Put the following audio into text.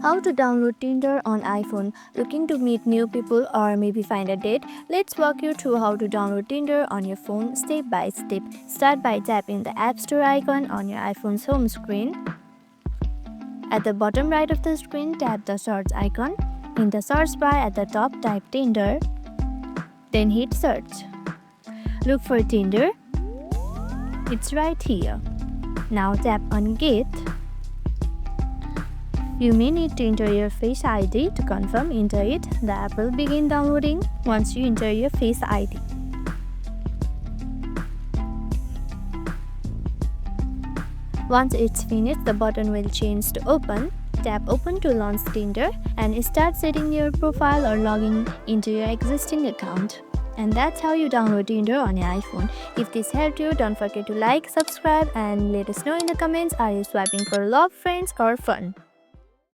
How to download Tinder on iPhone? Looking to meet new people or maybe find a date? Let's walk you through how to download Tinder on your phone step by step. Start by tapping the App Store icon on your iPhone's home screen. At the bottom right of the screen, tap the search icon. In the search bar at the top, type Tinder. Then hit search. Look for Tinder. It's right here. Now tap on Get. You may need to enter your Face ID. To confirm, enter it. The app will begin downloading once you enter your Face ID. Once it's finished, the button will change to Open. Tap Open to launch Tinder and start setting your profile or logging into your existing account. And that's how you download Tinder on your iPhone. If this helped you, don't forget to like, subscribe, and let us know in the comments, are you swiping for love, friends, or fun?